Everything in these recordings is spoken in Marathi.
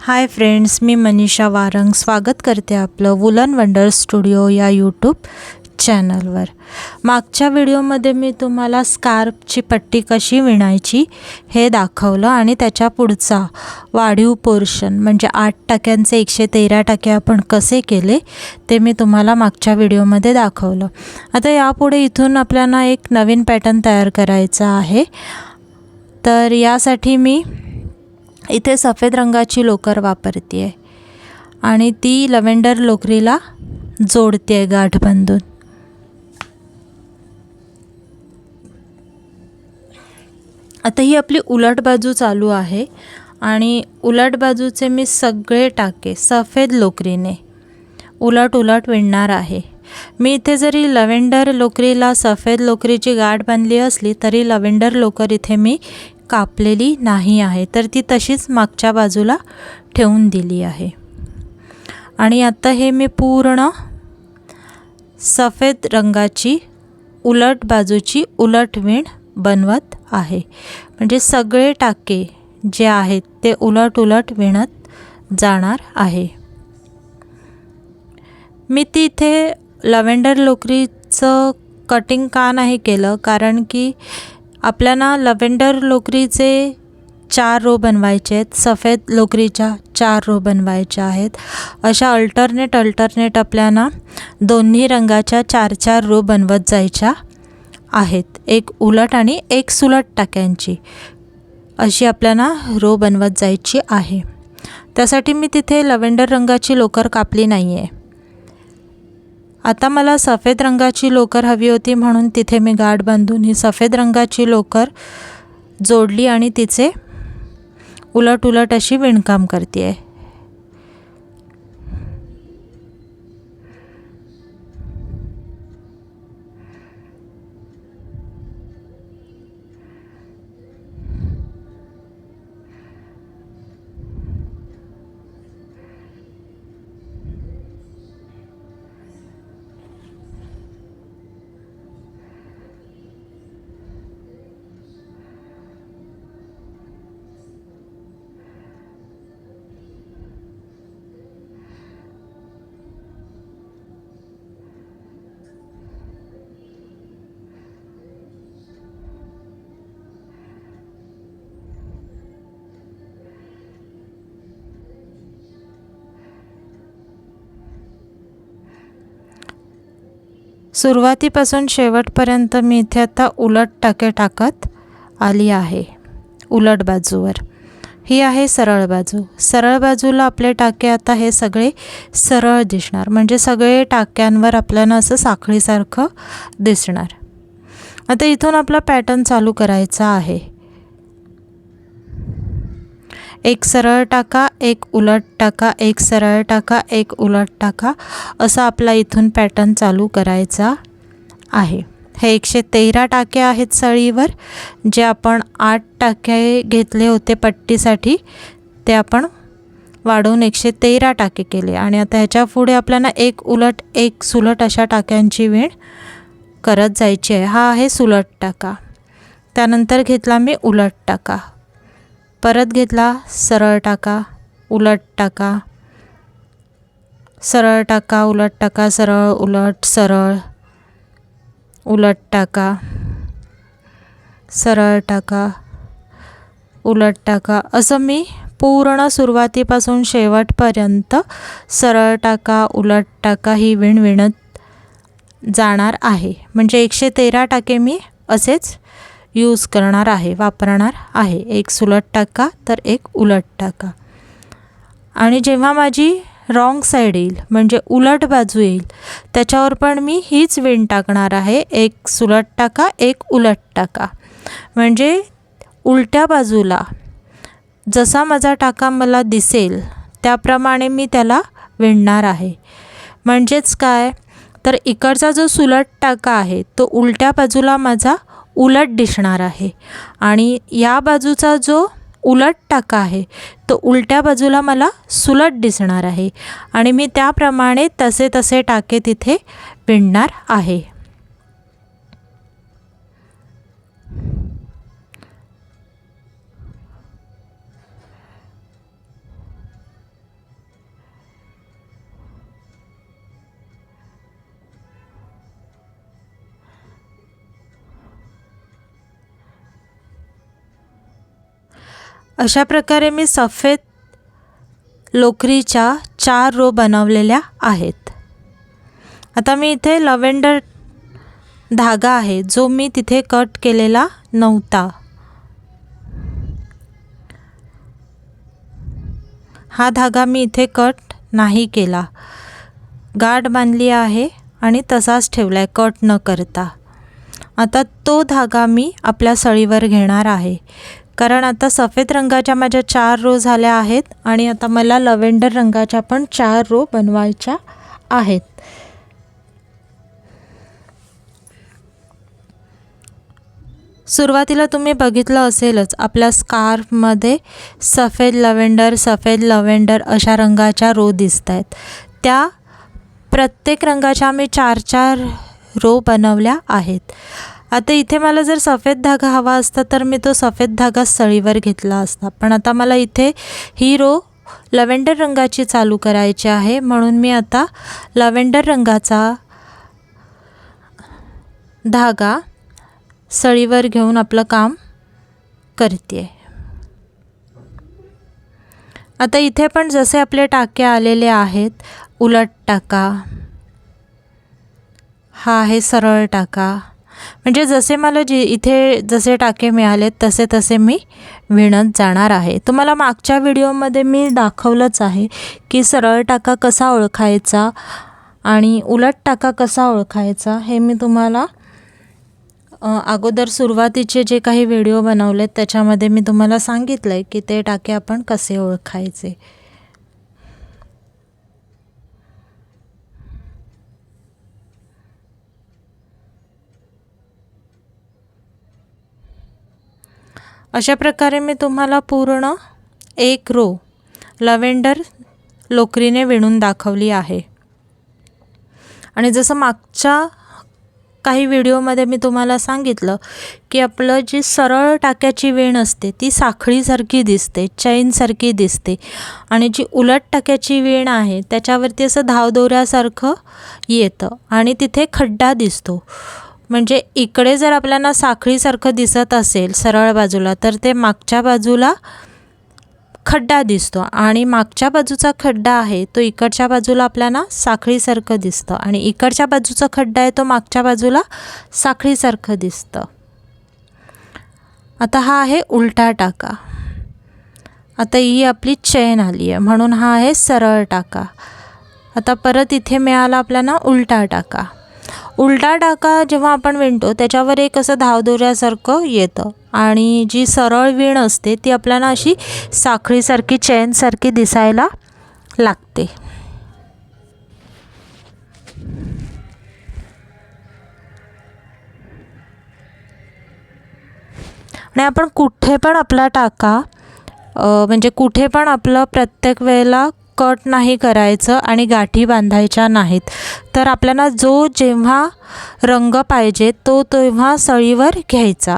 हाय फ्रेंड्स, मी मनीषा वारंग स्वागत करते आपलं वुलन वंडर स्टुडिओ या यूट्यूब चॅनलवर। मागच्या व्हिडिओमध्ये मी तुम्हाला स्कार्फची पट्टी कशी विणायची हे दाखवलं आणि त्याच्या पुढचा वाढीव पोर्शन म्हणजे 8 टाक्यांचे 113 टाके आपण कसे केले ते मी तुम्हाला मागच्या व्हिडिओमध्ये दाखवलं। आता यापुढे इथून आपल्याला एक नवीन पॅटर्न तयार करायचा आहे। तर यासाठी मी इथे सफेद रंगाची लोकर वापरते आहे आणि ती लव्हेंडर लोकरीला जोडते आहे गाठ बांधून। आता ही आपली उलट बाजू चालू आहे आणि उलट बाजूचे मी सगळे टाके सफेद लोकरीने उलट उलट विणणार आहे। मी इथे जरी लव्हेंडर लोकरीला सफेद लोकरीची गाठ बांधली असली तरी लव्हेंडर लोकर इथे मी कापलेली नाही आहे, तर ती तशीच मागच्या बाजूला ठेवून दिली आहे। आणि आता हे मी पूर्ण सफेद रंगाची उलट बाजूची उलट विण बनवत आहे, म्हणजे सगळे टाके जे आहेत ते उलट उलट विणत जाणार आहे। मी तिथे लव्हेंडर लोकरीचं कटिंग का नाही केलं, कारण की आपल्याला लव्हेंडर लोकरीचे 4 रो बनवायचे आहेत, सफेद लोकरीच्या 4 रो बनवायच्या आहेत। अशा अल्टरनेट आपल्याला दोन्ही रंगाच्या 4-4 रो बनवत जायच्या आहेत, एक उलट आणि एक सुलट टाक्यांची अशी आपल्याला रो बनवत जायची आहे। त्यासाठी मी तिथे लव्हेंडर रंगाची लोकर कापली नाही आहे। आता मला सफेद रंगाची लोकर हवी होती म्हणून तिथे मी गाठ बांधून ही सफेद रंगाची लोकर जोडली आणि तिचे उलट उलट अशी विणकाम करते आहे। सुरुवातीपासून शेवटपर्यंत मी इथे आता उलट टाके टाकत आली आहे। उलट बाजूवर ही आहे सरळ बाजू, सरळ बाजूला आपले टाके आता हे सगळे सरळ दिसणार, म्हणजे सगळे टाक्यांवर आपल्याला असं साखळीसारखं दिसणार। आता इथून आपला पॅटर्न चालू करायचा आहे। एक सरळ टाका, एक उलट टाका, एक सरळ टाका, एक उलट टाका, असा आपला इथून पॅटर्न चालू करायचा आहे। हे 113 टाके आहेत सळीवर, जे आपण 8 टाके घेतले होते पट्टीसाठी ते आपण वाढवून 113 टाके केले आणि आता ह्याच्या पुढे आपल्याला एक उलट एक सुलट अशा टाक्यांची विण करत जायची आहे। हा आहे सुलट टाका, त्यानंतर घेतला मी उलट टाका, परत घेतला सरळ टाका, उलट टाका, सरळ टाका, उलट टाका, सरळ उलट, सरळ उलट टाका, सरळ टाका, उलट टाका, असं मी पूर्ण सुरुवातीपासून शेवटपर्यंत सरळ टाका उलट टाका ही विण विणत जाणार आहे। म्हणजे 113 टाके मी असेच यूज करणार आहे, वापरणार आहे। एक सुलट टाका तर एक उलट टाका, आणि जेव्हा माझी रॉंग साईड येईल म्हणजे उलट बाजू येईल त्याच्यावर पण मी हीच विण टाकणार आहे। एक सुलट टाका एक उलट टाका, म्हणजे उलट्या बाजूला जसा माझा टाका मला दिसेल त्याप्रमाणे मी त्याला विणणार आहे। म्हणजेच काय, तर इकडचा जो सुलट टाका आहे तो उलट्या बाजूला माझा उलट दिसणार आहे आणि या बाजूचा जो उलट टाका आहे तो उलट्या बाजूला मला सुलट दिसणार आहे आणि मी त्याप्रमाणे तसे तसे टाके तिथे विणणार आहे। अशा प्रकारे मी सफेद लोकरीच्या 4 रो बनवलेल्या आहेत। आता मी इथे लव्हेंडर धागा आहे जो मी तिथे कट केलेला नव्हता, हा धागा मी इथे कट नाही केला, गाठ बांधली आहे आणि तसाच ठेवलाय कट न करता। आता तो धागा मी आपल्या सळीवर घेणार आहे, कारण आता सफेद रंगाच्या माझ्या 4 रो झाल्या आहेत आणि आता मला लव्हेंडर रंगाच्या पण 4 रो बनवायच्या आहेत। सुरुवातीला तुम्ही बघितलं असेलच आपल्या स्कार्फमध्ये सफेद लव्हेंडर अशा रंगाच्या रो दिसत आहेत। त्या प्रत्येक रंगाच्या मी 4-4 रो बनवल्या आहेत। आता इथे मला जर सफेद धागा हवा असता तर मी तो सफेद धागा सळीवर घेतला असता, पण आता मला इथे ही रो लव्हेंडर रंगाची चालू करायची आहे, म्हणून मी आता लव्हेंडर रंगाचा धागा सळीवर घेऊन आपलं काम करते। आता इथे पण जसे आपले टाके आलेले आहेत, उलट टाका, हा आहे सरळ टाका, म्हणजे जसे मला इथे जसे टाके मिळाले तसे तसे मी विणत जाणार आहे। तुम्हाला मागच्या व्हिडिओमध्ये मी दाखवलंच आहे की सरळ टाका कसा ओळखायचा आणि उलट टाका कसा ओळखायचा, हे मी तुम्हाला अगोदर सुरुवातीचे जे काही व्हिडिओ बनवलेत त्याच्यामध्ये मी तुम्हाला सांगितलंय की ते टाके आपण कसे ओळखायचे। अशा प्रकारे मी तुम्हाला पूर्ण एक रो लव्हेंडर लोकरीने विणून दाखवली आहे। आणि जसं मागच्या काही व्हिडिओमध्ये मी तुम्हाला सांगितलं की आपलं जी सरळ टाक्याची विण असते ती साखळीसारखी दिसते, चैनसारखी दिसते, आणि जी उलट टाक्याची विण आहे त्याच्यावरती असं धावदोऱ्यासारखं येतं आणि तिथे खड्डा दिसतो। म्हणजे इकडे जर आपल्याला साखळीसारखं दिसत असेल सरळ बाजूला तर ते मागच्या बाजूला खड्डा दिसतो, आणि मागच्या बाजूचा खड्डा आहे तो इकडच्या बाजूला आपल्याला साखळीसारखं दिसतं, आणि इकडच्या बाजूचा खड्डा आहे तो मागच्या बाजूला साखळीसारखं दिसतं। आता हा आहे उलटा टाका। आता ही आपली चैन आली आहे म्हणून हा आहे सरळ टाका। आता परत इथे मिळाला आपल्याला उलटा टाका। उलटा टाका जेव्हा आपण विणतो त्याच्यावर एक असं धावदोऱ्यासारखं येतं, आणि जी सरळ विण असते ती आपल्याला अशी साखळीसारखी चैनसारखी दिसायला लागते। आणि आपण कुठे पण आपला टाका म्हणजे कुठे पण आपलं प्रत्येक वेळेला कट नाही करायचं आणि गाठी बांधायच्या नाहीत, तर आपल्याला जो जेव्हा रंग पाहिजे तो तेव्हा सळीवर घ्यायचा।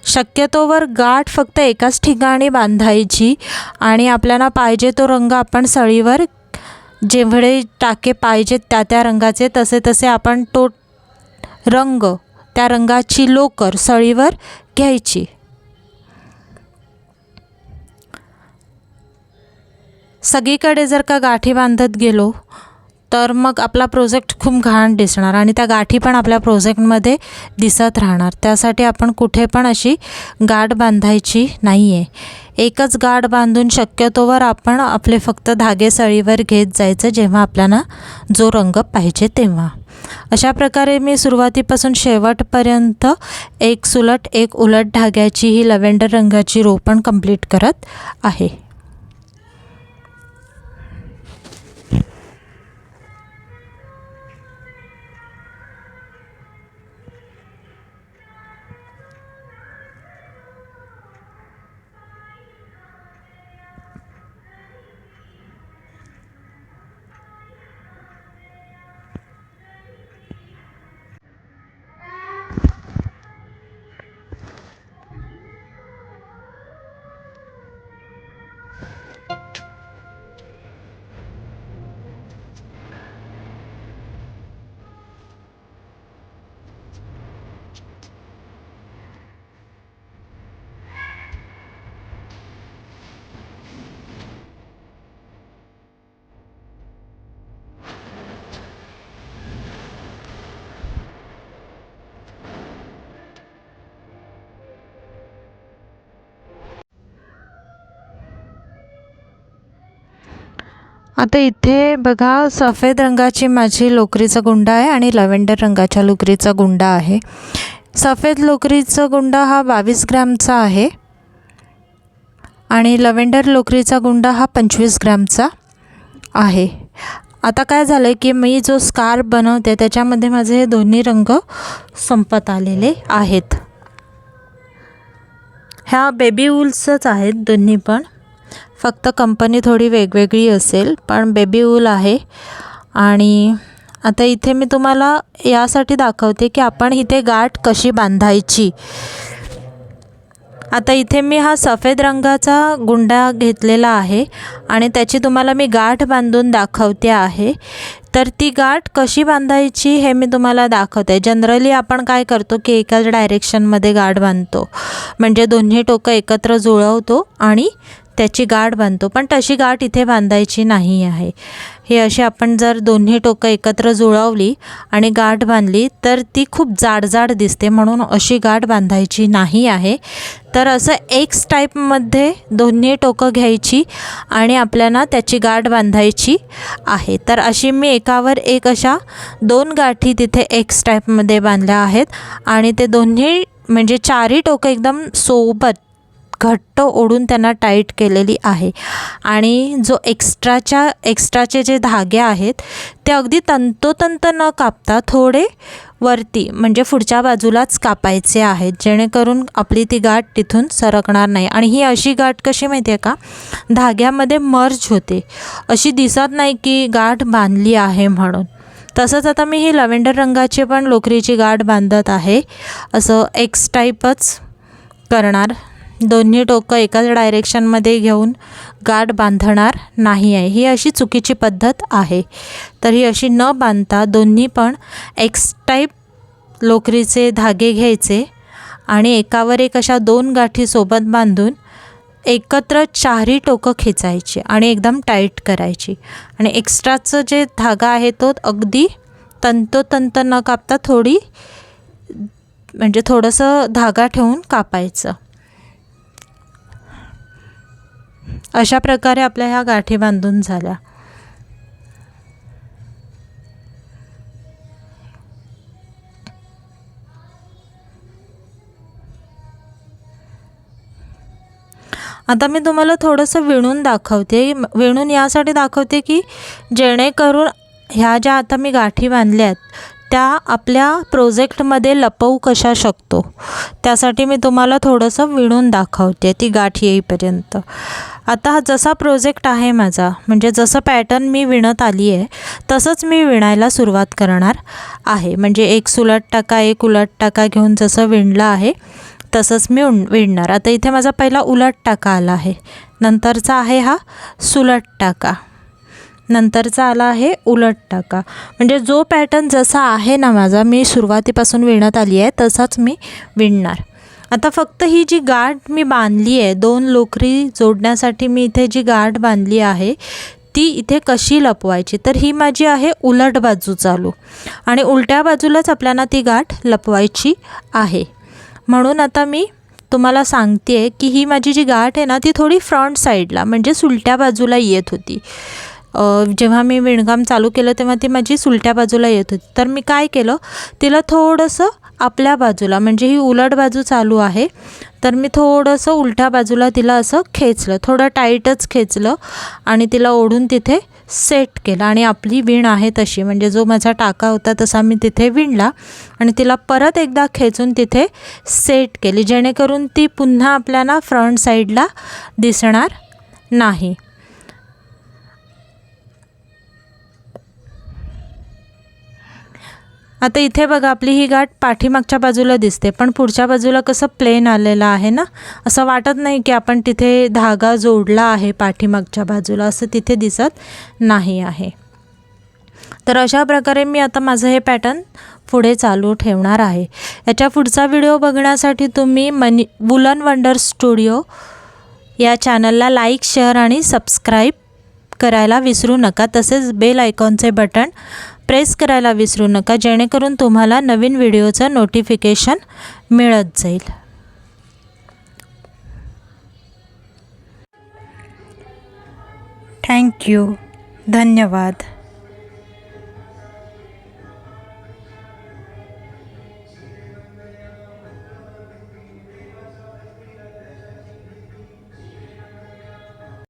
शक्यतोवर गाठ फक्त एकाच ठिकाणी बांधायची आणि आपल्याला पाहिजे तो रंग आपण सळीवर जेवढे टाके पाहिजेत त्या रंगाचे तसे तसे आपण तो रंग त्या रंगाची लोकर सळीवर घ्यायची। सगळीकडे जर का गाठी बांधत गेलो तर मग आपला प्रोजेक्ट खूप घाण दिसणार आणि त्या गाठी पण आपल्या प्रोजेक्टमध्ये दिसत राहणार। त्यासाठी आपण कुठे पण अशी गाठ बांधायची नाही आहे। एकच गाठ बांधून शक्यतोवर आपण आपले फक्त धागे सळीवर घेत जायचं जेव्हा आपल्याला जो रंग पाहिजे तेव्हा। अशा प्रकारे मी सुरुवातीपासून शेवटपर्यंत एक सुलट एक उलट धाग्याची ही लव्हेंडर रंगाची रो पण कंप्लीट करत आहे। आता इथे बघा, सफेद रंगाची माझी लोकरीचा गुंडा आहे आणि लव्हेंडर रंगाच्या लोकरीचा गुंडा आहे. सफेद लोकरीचा गुंडा हा 22 ग्रॅमचा आहे आणि लव्हेंडर लोकरीचा गुंडा हा 25 ग्रॅमचा आहे. आता काय झालं आहे की मी जो स्कार्फ बनवते त्याच्यामध्ये माझे हे दोन्ही रंग संपत आलेले आहेत. ह्या बेबी वूल्सच आहेत दोन्ही पण, फक्त कंपनी थोडी वेगवेगळी असेल पण बेबी वूल आहे. आणि आता इथे मी तुम्हाला यासाठी दाखवते की आपण इथे गाठ कशी बांधायची. आता इथे मी हा सफेद रंगाचा गुंडा घेतलेला आहे आणि त्याची तुम्हाला मी गाठ बांधून दाखवते आहे. तर ती गाठ कशी बांधायची हे मी तुम्हाला दाखवते. जनरली आपण काय करतो की एकाच डायरेक्शनमध्ये गाठ बांधतो, म्हणजे दोन्ही टोकं एकत्र जुळवतो आणि त्याची गाठ बांधतो. पण तशी गाठ इथे बांधायची नाही आहे. हे अशी आपण जर दोन्ही टोकं एकत्र जुळवली आणि गाठ बांधली तर ती खूप जाड दिसते, म्हणून अशी गाठ बांधायची नाही आहे. तर असं एक्स टाईपमध्ये दोन्ही टोकं घ्यायची आणि आपल्याला त्याची गाठ बांधायची आहे. तर अशी मी एकावर एक अशा 2 गाठी तिथे एक्स टाईपमध्ये बांधल्या आहेत आणि ते दोन्ही म्हणजे चारही टोकं एकदम सोबत घट्ट ओढून त्यांना टाईट केलेली आहे. आणि जो एक्स्ट्राचे जे धागे आहेत ते अगदी तंतोतंत न कापता थोडे वरती म्हणजे पुढच्या बाजूलाच कापायचे आहेत, जेणेकरून आपली ती गाठ तिथून सरकणार नाही. आणि ही अशी गाठ कशी माहिती आहे का, धाग्यामध्ये मर्ज होते, अशी दिसत नाही की गाठ बांधली आहे म्हणून. तसंच आता मी ही लव्हेंडर रंगाची पण लोकरीची गाठ बांधत आहे. असं एक्स टाईपच करणार, दोन्ही टोकं एकाच डायरेक्शनमध्ये घेऊन गाठ बांधणार नाही आहे. ही अशी चुकीची पद्धत आहे. तर ही अशी न बांधता दोन्ही पण एक्स टाईप लोकरीचे धागे घ्यायचे आणि एकावर एक अशा 2 गाठी सोबत बांधून एकत्र चारही टोकं खेचायची आणि एकदम टाईट करायची. आणि एक्स्ट्राचं जे धागा आहे तो अगदी तंतोतंत न कापता म्हणजे थोडंसं धागा ठेवून कापायचं. अशा प्रकारे आपल्या ह्या गाठी बांधून झाल्या. आता मी तुम्हाला थोडंसं विणून दाखवते. विणून यासाठी दाखवते की जेणेकरून ह्या ज्या आता मी गाठी बांधल्यात त्या आपल्या प्रोजेक्टमध्ये लपवू कशा शकतो, त्यासाठी मी तुम्हाला थोडंसं विणून दाखवते ती गाठ येईपर्यंत. आता हा जसा प्रोजेक्ट आहे माझा, म्हणजे जसं पॅटर्न मी विणत आली आहे तसंच मी विणायला सुरुवात करणार आहे. म्हणजे एक सुलट टाका एक उलट टाका घेऊन जसं विणलं आहे तसंच मी विणणार. आता इथे माझा पहिला उलट टाका आला आहे, नंतरचा आहे हा सुलट टाका, नंतरचा आला आहे उलट टाका. म्हणजे जो पॅटर्न जसा आहे ना माझा, मी सुरुवातीपासून विणत आली आहे तसाच मी विणणार. आता फक्त ही जी गाठ मी बांधली आहे, 2 लोकरी जोडण्यासाठी मी इथे जी गाठ बांधली आहे ती इथे कशी लपवायची, तर ही माझी आहे उलट बाजू चालू आणि उलट्या बाजूलाच आपल्याला ती गाठ लपवायची आहे. म्हणून आता मी तुम्हाला सांगते आहे की ही माझी जी गाठ आहे ना ती थोडी फ्रंट साईडला म्हणजे सुलट्या बाजूला येत होती. जेव्हा मी विणकाम चालू केलं तेव्हा ती माझी सुलट्या बाजूला येत होती. तर मी काय केलं, तिला थोडंसं आपल्या बाजूला, म्हणजे ही उलट बाजू चालू आहे तर मी थोडंसं उलट्या बाजूला तिला असं खेचलं, थोडं टाईटच खेचलं आणि तिला ओढून तिथे सेट केलं. आणि आपली विण आहे तशी, म्हणजे जो माझा टाका होता तसा मी तिथे विणला आणि तिला परत एकदा खेचून तिथे सेट केली, जेणेकरून ती पुन्हा आपल्याला फ्रंट साईडला दिसणार नाही. आता इथे बघा, आपली ही गाठ पाठीमागच्या बाजूला दिसते पण पुढच्या बाजूला कसं प्लेन आलेलं आहे ना, असं वाटत नाही की आपण तिथे धागा जोडला आहे पाठीमागच्या बाजूला, असं तिथे दिसत नाही आहे. तर अशा प्रकारे मी आता माझं हे पॅटर्न पुढे चालू ठेवणार आहे. याच्या पुढचा व्हिडिओ बघण्यासाठी तुम्ही वूलन वंडर स्टुडिओ या चॅनलला लाईक, शेअर आणि सबस्क्राईब करायला विसरू नका. तसेच बेल आयकॉनचे बटन प्रेस करायला विसरू नका, जेणेकरून तुम्हाला नवीन व्हिडिओचं नोटिफिकेशन मिळत जाईल. थँक्यू. धन्यवाद.